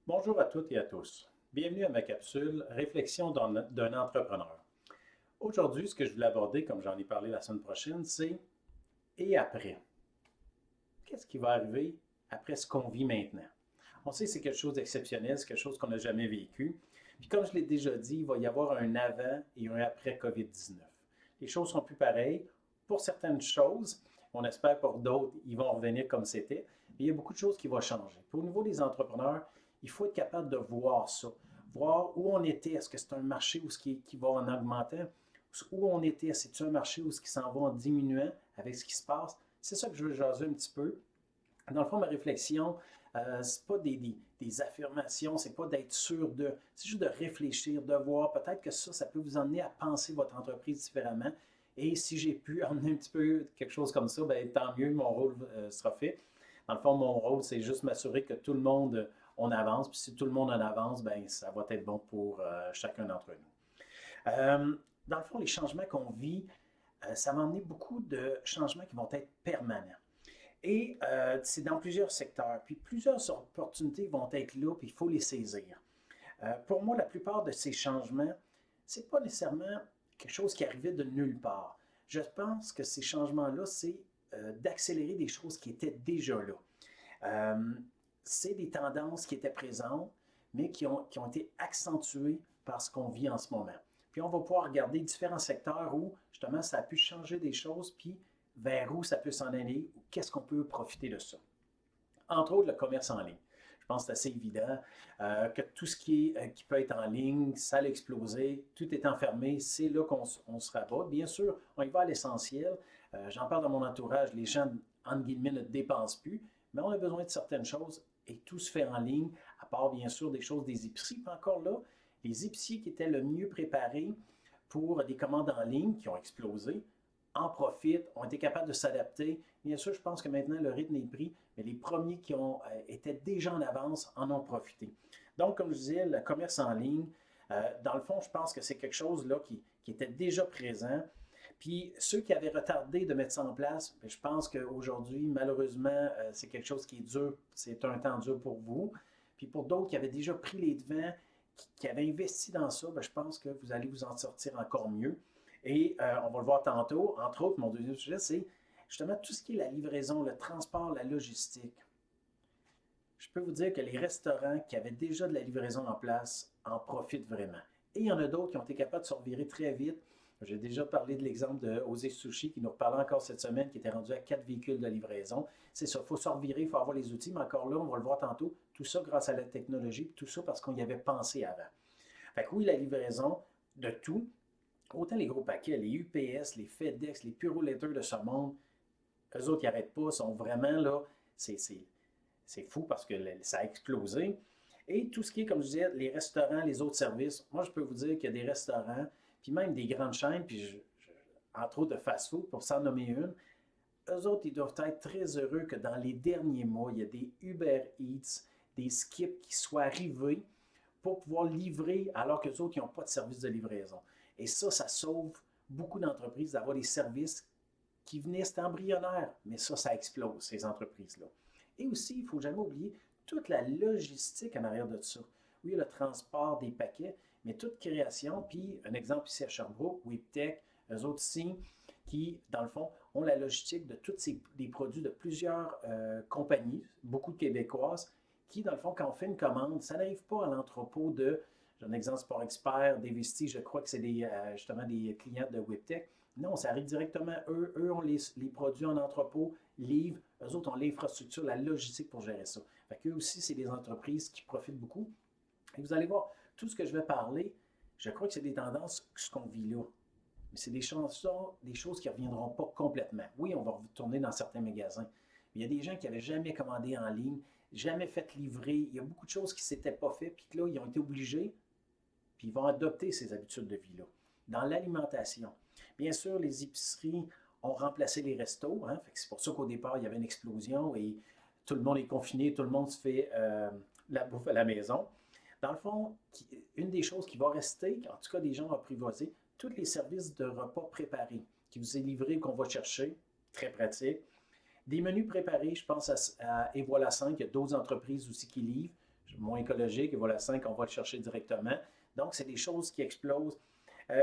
Bonjour à toutes et à tous. Bienvenue à ma capsule Réflexion d'un entrepreneur. Aujourd'hui, ce que je voulais aborder, comme j'en ai parlé la semaine prochaine, c'est et après. Qu'est-ce qui va arriver après ce qu'on vit maintenant? On sait que c'est quelque chose d'exceptionnel, c'est quelque chose qu'on n'a jamais vécu. Puis comme je l'ai déjà dit, il va y avoir un avant et un après COVID-19. Les choses sont plus pareilles. Pour certaines choses, on espère pour d'autres, ils vont revenir comme c'était. Mais il y a beaucoup de choses qui vont changer. Puis au niveau des entrepreneurs, il faut être capable de voir ça. Voir où on était. Est-ce que c'est un marché où qui va en augmentant? Où on était? C'est-tu un marché où ce qui s'en va en diminuant avec ce qui se passe? C'est ça que je veux jaser un petit peu. Dans le fond, ma réflexion, c'est pas des affirmations, c'est pas d'être sûr de, c'est juste de réfléchir, de voir. Peut-être que ça peut vous emmener à penser votre entreprise différemment. Et si j'ai pu emmener un petit peu quelque chose comme ça, ben, tant mieux, mon rôle sera fait. Dans le fond, mon rôle, c'est juste m'assurer que tout le monde, on avance. Puis si tout le monde en avance, ben, ça va être bon pour chacun d'entre nous. Dans le fond, les changements qu'on vit, ça va emmener beaucoup de changements qui vont être permanents. Et c'est dans plusieurs secteurs. Puis plusieurs opportunités vont être là, puis il faut les saisir. Pour moi, la plupart de ces changements, c'est pas nécessairement quelque chose qui arrivait de nulle part. Je pense que ces changements-là, c'est d'accélérer des choses qui étaient déjà là. Euh, c'est des tendances qui étaient présentes, mais qui ont été accentuées par ce qu'on vit en ce moment. Puis on va pouvoir regarder différents secteurs où, justement, ça a pu changer des choses, puis vers où ça peut s'en aller, ou qu'est-ce qu'on peut profiter de ça. Entre autres, le commerce en ligne. Je pense que c'est assez évident que tout ce qui peut être en ligne, ça a explosé, tout est enfermé, c'est là qu'on se rabat. Bien sûr, on y va à l'essentiel. J'en parle dans mon entourage, les gens, entre guillemets, ne dépensent plus, mais on a besoin de certaines choses et tout se fait en ligne, à part bien sûr des choses des épiceries. Puis encore là, les épiciers qui étaient le mieux préparés pour des commandes en ligne qui ont explosé, en profitent, ont été capables de s'adapter. Bien sûr, je pense que maintenant, le rythme est pris, mais les premiers qui ont étaient déjà en avance en ont profité. Donc, comme je disais, le commerce en ligne, dans le fond, je pense que c'est quelque chose là qui était déjà présent. Puis ceux qui avaient retardé de mettre ça en place, je pense qu'aujourd'hui, malheureusement, c'est quelque chose qui est dur, c'est un temps dur pour vous. Puis pour d'autres qui avaient déjà pris les devants, qui avaient investi dans ça, je pense que vous allez vous en sortir encore mieux. Et on va le voir tantôt. Entre autres, mon deuxième sujet, c'est justement tout ce qui est la livraison, le transport, la logistique. Je peux vous dire que les restaurants qui avaient déjà de la livraison en place en profitent vraiment. Et il y en a d'autres qui ont été capables de se revirer très vite. J'ai déjà parlé de l'exemple de Osé Sushi qui nous reparlait encore cette semaine, qui était rendu à 4 véhicules de livraison. C'est ça, il faut se revirer, il faut avoir les outils, mais encore là, on va le voir tantôt, tout ça grâce à la technologie, tout ça parce qu'on y avait pensé avant. Fait que oui, la livraison de tout, autant les gros paquets, les UPS, les FedEx, les Puro-Letter de ce monde, eux autres, ils n'arrêtent pas, sont vraiment là, c'est fou parce que ça a explosé. Et tout ce qui est, comme je disais, les restaurants, les autres services, moi, je peux vous dire qu'il y a des restaurants, puis même des grandes chaînes, puis entre autres de fast-food, pour s'en nommer une, eux autres, ils doivent être très heureux que dans les derniers mois, il y a des Uber Eats, des Skip qui soient arrivés pour pouvoir livrer alors que les autres, ils n'ont pas de service de livraison. Et ça sauve beaucoup d'entreprises d'avoir des services qui venaient, c'était embryonnaire, mais ça explose, ces entreprises-là. Et aussi, il ne faut jamais oublier toute la logistique en arrière de ça. Oui, le transport des paquets, mais toute création, puis un exemple ici à Sherbrooke, WeebTech, eux autres ici, qui, dans le fond, ont la logistique de tous des produits de plusieurs compagnies, beaucoup de québécoises, qui, dans le fond, quand on fait une commande, ça n'arrive pas à l'entrepôt de, j'ai un exemple Sport Expert, des vestiges, je crois que c'est justement des clients de WebTech. Non, ça arrive directement. Eux ont les produits en entrepôt, livrent. Eux autres ont l'infrastructure, la logistique pour gérer ça. Fait qu'eux aussi, c'est des entreprises qui profitent beaucoup. Et vous allez voir, tout ce que je vais parler, je crois que c'est des tendances, ce qu'on vit là. Mais c'est des choses qui ne reviendront pas complètement. Oui, on va retourner dans certains magasins. Mais il y a des gens qui n'avaient jamais commandé en ligne, jamais fait livrer. Il y a beaucoup de choses qui ne s'étaient pas faites, puis que là, ils ont été obligés, puis ils vont adopter ces habitudes de vie-là. Dans l'alimentation, bien sûr, les épiceries ont remplacé les restos. Hein, c'est pour ça qu'au départ, il y avait une explosion et tout le monde est confiné, tout le monde se fait la bouffe à la maison. Dans le fond, une des choses qui va rester, en tout cas des gens apprivoisés, tous les services de repas préparés qui vous est livré, qu'on va chercher, très pratique. Des menus préparés, je pense à Et voilà 5, il y a d'autres entreprises aussi qui livrent. moins écologique. Et voilà 5, on va le chercher directement. Donc, c'est des choses qui explosent.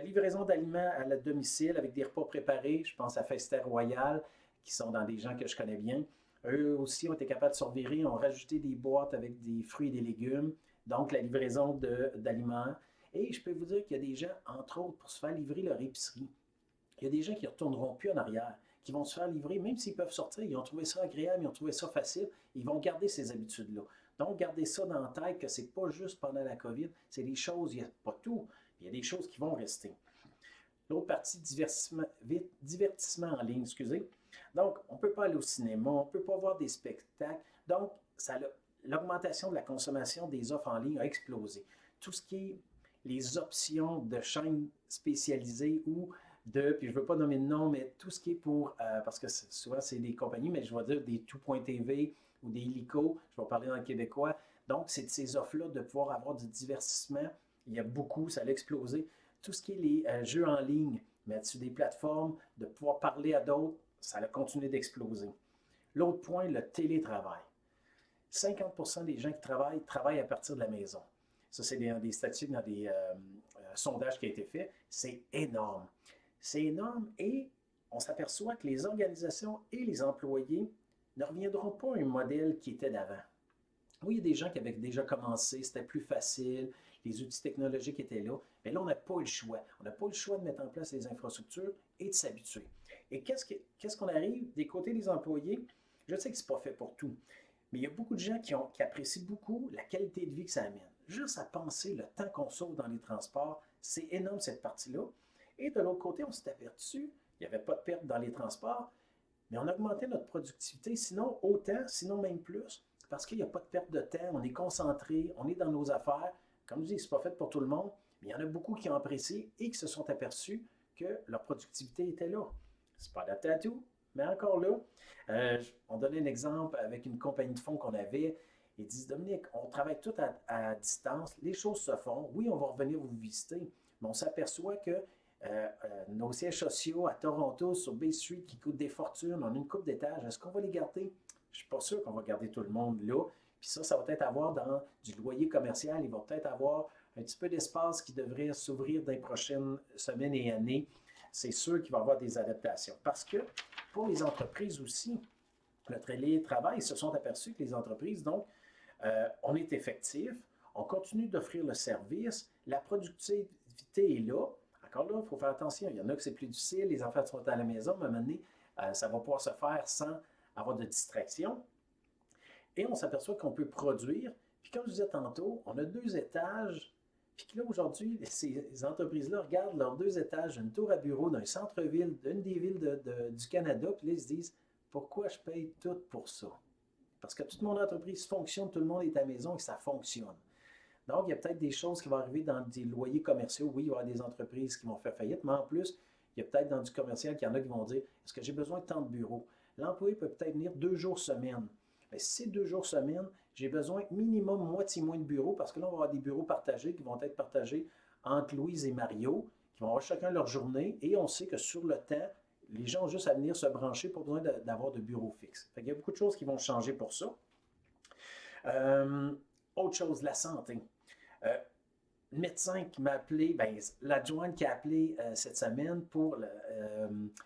Livraison d'aliments à la domicile avec des repas préparés. Je pense à Fester Royal, qui sont dans des gens que je connais bien. Eux aussi ont été capables de se revirer, ont rajouté des boîtes avec des fruits et des légumes. Donc, la livraison d'aliments. Et je peux vous dire qu'il y a des gens, entre autres, pour se faire livrer leur épicerie, il y a des gens qui ne retourneront plus en arrière, qui vont se faire livrer, même s'ils peuvent sortir, ils ont trouvé ça agréable, ils ont trouvé ça facile, ils vont garder ces habitudes-là. Donc, gardez ça dans la tête que ce n'est pas juste pendant la COVID, c'est des choses, il n'y a pas tout, il y a des choses qui vont rester. L'autre partie, divertissement en ligne, excusez. Donc, on ne peut pas aller au cinéma, on ne peut pas voir des spectacles. Donc, l'augmentation de la consommation des offres en ligne a explosé. Tout ce qui est les options de chaînes spécialisées ou puis je ne veux pas nommer de nom, mais tout ce qui est pour, parce que souvent c'est des compagnies, mais je vais dire des tout.tv ou des illico, je vais parler dans le québécois. Donc, c'est de ces offres-là de pouvoir avoir du divertissement. Il y a beaucoup, ça a explosé. Tout ce qui est les jeux en ligne, mettre sur des plateformes, de pouvoir parler à d'autres, ça a continué d'exploser. L'autre point, le télétravail. 50% des gens qui travaillent à partir de la maison. Ça, c'est des statistiques dans des sondages qui ont été faits. C'est énorme. C'est énorme et on s'aperçoit que les organisations et les employés ne reviendront pas à un modèle qui était d'avant. Oui, il y a des gens qui avaient déjà commencé, c'était plus facile, les outils technologiques étaient là, mais là, on n'a pas eu le choix. On n'a pas eu le choix de mettre en place les infrastructures et de s'habituer. Et qu'est-ce qu'on arrive des côtés des employés? Je sais que ce n'est pas fait pour tout, mais il y a beaucoup de gens qui apprécient beaucoup la qualité de vie que ça amène. Juste à penser le temps qu'on sauve dans les transports, c'est énorme cette partie-là. Et de l'autre côté, on s'est aperçu, il n'y avait pas de perte dans les transports, mais on a augmenté notre productivité, sinon autant, sinon même plus, parce qu'il n'y a pas de perte de temps, on est concentré, on est dans nos affaires. Comme je dis, ce n'est pas fait pour tout le monde, mais il y en a beaucoup qui ont apprécié et qui se sont aperçus que leur productivité était là. C'est pas adapté à tout, mais encore là, on donnait un exemple avec une compagnie de fonds qu'on avait. Ils disent, Dominique, on travaille tout à distance, les choses se font, oui, on va revenir vous visiter, mais on s'aperçoit que nos sièges sociaux à Toronto, sur Bay Street, qui coûtent des fortunes, on a une coupe d'étages, est-ce qu'on va les garder? Je ne suis pas sûr qu'on va garder tout le monde là. Puis ça va peut-être avoir dans du loyer commercial, il va peut-être avoir un petit peu d'espace qui devrait s'ouvrir dans les prochaines semaines et années. C'est sûr qu'il va y avoir des adaptations. Parce que pour les entreprises aussi, le télétravail, ils se sont aperçus que les entreprises, donc, on est effectif, on continue d'offrir le service, la productivité est là. Encore là, il faut faire attention. Il y en a que c'est plus difficile, les enfants sont à la maison, mais à un moment donné, ça va pouvoir se faire sans avoir de distraction. Et on s'aperçoit qu'on peut produire. Puis comme je disais tantôt, on a 2 étages. Puis là, aujourd'hui, ces entreprises-là regardent leurs 2 étages d'une tour à bureau d'un centre-ville, d'une des villes du Canada, puis là, ils se disent, pourquoi je paye tout pour ça? Parce que toute mon entreprise fonctionne, tout le monde est à la maison et ça fonctionne. Donc, il y a peut-être des choses qui vont arriver dans des loyers commerciaux. Oui, il y aura des entreprises qui vont faire faillite, mais en plus, il y a peut-être dans du commercial qu'il y en a qui vont dire, est-ce que j'ai besoin de tant de bureaux? L'employé peut peut-être venir 2 jours semaine. Mais si c'est 2 jours semaine, j'ai besoin minimum moitié moins de bureaux parce que là, on va avoir des bureaux partagés qui vont être partagés entre Louise et Mario, qui vont avoir chacun leur journée et on sait que sur le temps, les gens ont juste à venir se brancher pour besoin d'avoir de bureaux fixes. Fait qu'il y a beaucoup de choses qui vont changer pour ça. Autre chose, la santé. Le médecin qui m'a appelé, l'adjointe qui a appelé cette semaine pour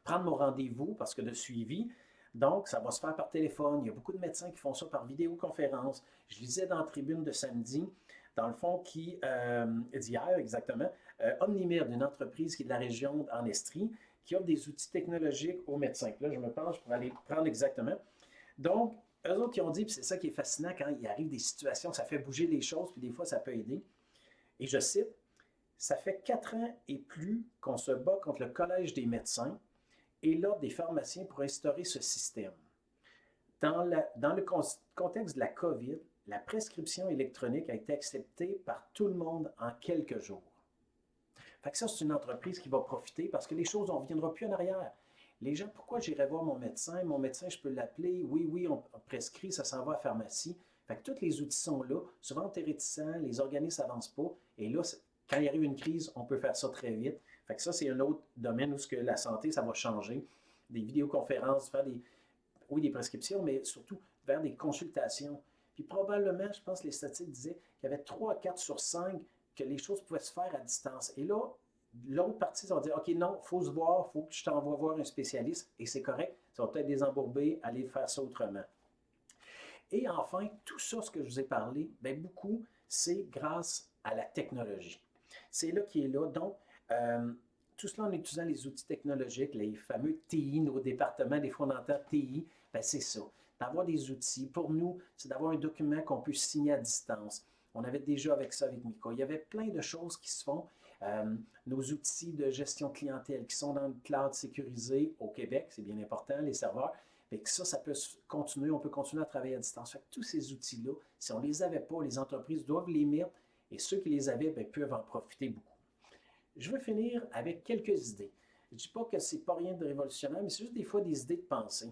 prendre mon rendez-vous parce que de suivi. Donc, ça va se faire par téléphone. Il y a beaucoup de médecins qui font ça par vidéoconférence. Je lisais dans la tribune de samedi, dans le fond, d'hier exactement, Omnimir, d'une entreprise qui est de la région en Estrie, qui offre des outils technologiques aux médecins. Là, je me penche pour aller prendre exactement. Donc, eux autres qui ont dit, puis c'est ça qui est fascinant quand il arrive des situations, ça fait bouger les choses, puis des fois, ça peut aider. Et je cite, ça fait 4 ans et plus qu'on se bat contre le Collège des médecins et l'Ordre des pharmaciens pour instaurer ce système. Dans le contexte de la COVID, la prescription électronique a été acceptée par tout le monde en quelques jours. Fait que ça, c'est une entreprise qui va profiter parce que les choses, on ne reviendra plus en arrière. Les gens, pourquoi j'irai voir mon médecin? Mon médecin, je peux l'appeler. Oui, on prescrit, ça s'en va à la pharmacie. Fait que tous les outils sont là. Souvent, on est réticent, les organismes n'avancent pas. Et là, quand il arrive une crise, on peut faire ça très vite. Fait que ça, c'est un autre domaine où la santé, ça va changer. Des vidéoconférences, faire des prescriptions, mais surtout faire des consultations. Puis probablement, je pense que les statistiques disaient qu'il y avait 3 à 4 sur 5 que les choses pouvaient se faire à distance. Et là, l'autre partie, ça va dire, OK, non, il faut se voir, il faut que je t'envoie voir un spécialiste, et c'est correct, ça va peut-être désembourber, aller faire ça autrement. Et enfin, tout ça, ce que je vous ai parlé, bien, beaucoup, c'est grâce à la technologie. C'est là qui est là. Donc, tout cela en utilisant les outils technologiques, les fameux TI, nos départements, des fois on entend TI, bien, c'est ça. D'avoir des outils, pour nous, c'est d'avoir un document qu'on peut signer à distance. On avait déjà avec ça avec Mika. Il y avait plein de choses qui se font. Nos outils de gestion clientèle qui sont dans le cloud sécurisé au Québec, c'est bien important, les serveurs. Fait que ça peut continuer, on peut continuer à travailler à distance. Fait que tous ces outils-là, si on ne les avait pas, les entreprises doivent les mettre et ceux qui les avaient bien, peuvent en profiter beaucoup. Je veux finir avec quelques idées. Je ne dis pas que ce n'est pas rien de révolutionnaire, mais c'est juste des fois des idées de pensée.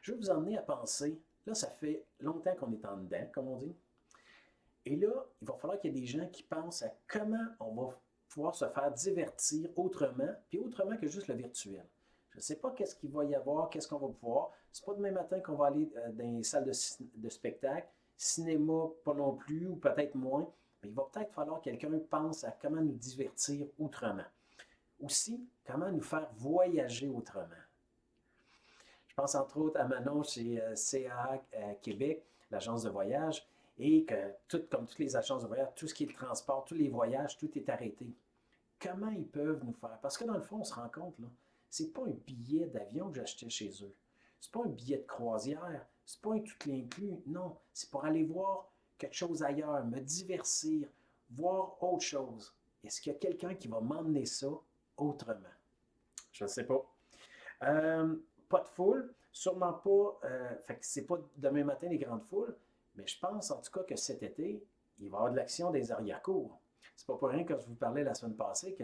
Je veux vous emmener à penser, là, ça fait longtemps qu'on est en dedans, comme on dit. Et là, il va falloir qu'il y ait des gens qui pensent à comment on va pouvoir se faire divertir autrement, puis autrement que juste le virtuel. Je ne sais pas qu'est-ce qu'il va y avoir, qu'est-ce qu'on va pouvoir. C'est pas demain matin qu'on va aller dans les salles de spectacle, cinéma pas non plus, ou peut-être moins, mais il va peut-être falloir que quelqu'un pense à comment nous divertir autrement. Aussi, comment nous faire voyager autrement. Je pense entre autres à Manon chez CAA Québec, l'agence de voyage, et que, comme toutes les agences de voyage, tout ce qui est le transport, tous les voyages, tout est arrêté. Comment ils peuvent nous faire? Parce que dans le fond, on se rend compte, là, c'est pas un billet d'avion que j'achetais chez eux. C'est pas un billet de croisière. C'est pas un tout inclus. Non, c'est pour aller voir quelque chose ailleurs, me divertir, voir autre chose. Est-ce qu'il y a quelqu'un qui va m'emmener ça autrement? Je ne sais pas. Pas de foule, sûrement pas. Fait que c'est pas demain matin les grandes foules, mais je pense en tout cas que cet été, il va y avoir de l'action des arrière-cours. C'est pas pour rien que je vous parlais la semaine passée que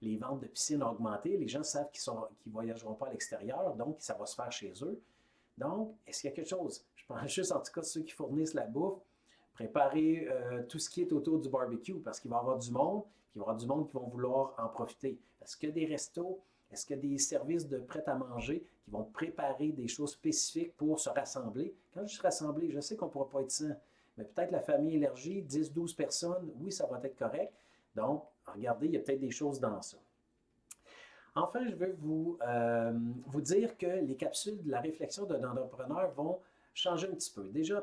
les ventes de piscines ont augmenté. Les gens savent qu'ils ne voyageront pas à l'extérieur, donc ça va se faire chez eux. Donc, est-ce qu'il y a quelque chose? Je pense juste en tout cas ceux qui fournissent la bouffe, préparer tout ce qui est autour du barbecue parce qu'il va y avoir du monde, puis il va y avoir du monde qui vont vouloir en profiter. Est-ce qu'il y a des restos? Est-ce qu'il y a des services de prêt à manger qui vont préparer des choses spécifiques pour se rassembler? Quand je dis rassembler, je sais qu'on ne pourra pas être 100, mais peut-être la famille élargie, 10-12 personnes, oui, ça va être correct. Donc, regardez, il y a peut-être des choses dans ça. Enfin, je veux vous dire que les capsules de la réflexion d'un entrepreneur vont changer un petit peu. Déjà,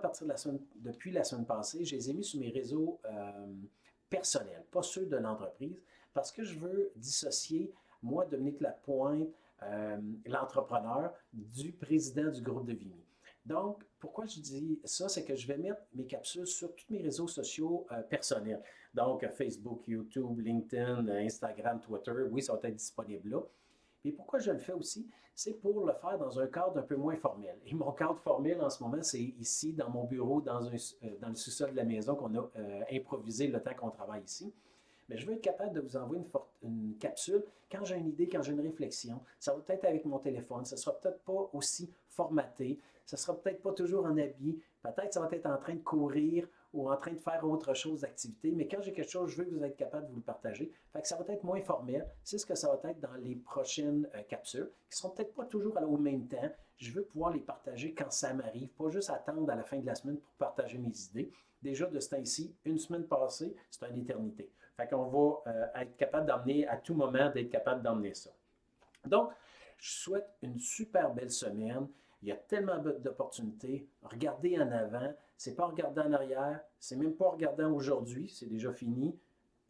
depuis la semaine passée, je les ai mis sur mes réseaux personnels, pas ceux de l'entreprise, parce que je veux dissocier, moi, Dominique Lapointe, l'entrepreneur, du président du groupe de Vimy. Donc, pourquoi je dis ça? C'est que je vais mettre mes capsules sur tous mes réseaux sociaux personnels. Donc, Facebook, YouTube, LinkedIn, Instagram, Twitter, oui, ça va être disponible là. Et pourquoi je le fais aussi? C'est pour le faire dans un cadre un peu moins formel. Et mon cadre formel en ce moment, c'est ici, dans mon bureau, dans le sous-sol de la maison qu'on a improvisé le temps qu'on travaille ici. Mais je veux être capable de vous envoyer une capsule quand j'ai une idée, quand j'ai une réflexion. Ça va peut-être avec mon téléphone, ça ne sera peut-être pas aussi formaté, ça ne sera peut-être pas toujours en habit, peut-être ça va être en train de courir ou en train de faire autre chose d'activité, mais quand j'ai quelque chose, je veux que vous êtes capable de vous le partager. Fait que ça va être moins formel, c'est ce que ça va être dans les prochaines capsules, qui ne seront peut-être pas toujours au même temps. Je veux pouvoir les partager quand ça m'arrive, pas juste attendre à la fin de la semaine pour partager mes idées. Déjà, de ce temps-ci, une semaine passée, c'est une éternité. Fait qu'on va être capable d'emmener, à tout moment, d'être capable d'emmener ça. Donc, je souhaite une super belle semaine. Il y a tellement d'opportunités. Regardez en avant. C'est pas regarder en arrière. C'est même pas regarder aujourd'hui. C'est déjà fini.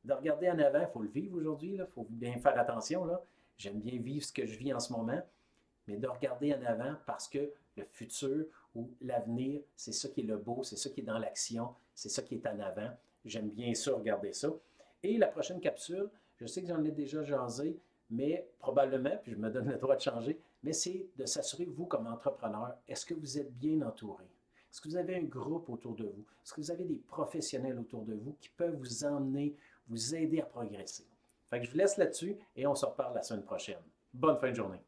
De regarder en avant, il faut le vivre aujourd'hui. Il faut bien faire attention. J'aime bien vivre ce que je vis en ce moment. Mais de regarder en avant parce que le futur ou l'avenir, c'est ça qui est le beau, c'est ça qui est dans l'action, c'est ça qui est en avant. J'aime bien ça, regarder ça. Et la prochaine capsule, je sais que j'en ai déjà jasé, mais probablement, puis je me donne le droit de changer, mais c'est de s'assurer, vous, comme entrepreneur, est-ce que vous êtes bien entouré? Est-ce que vous avez un groupe autour de vous? Est-ce que vous avez des professionnels autour de vous qui peuvent vous emmener, vous aider à progresser? Fait que je vous laisse là-dessus et on se reparle la semaine prochaine. Bonne fin de journée.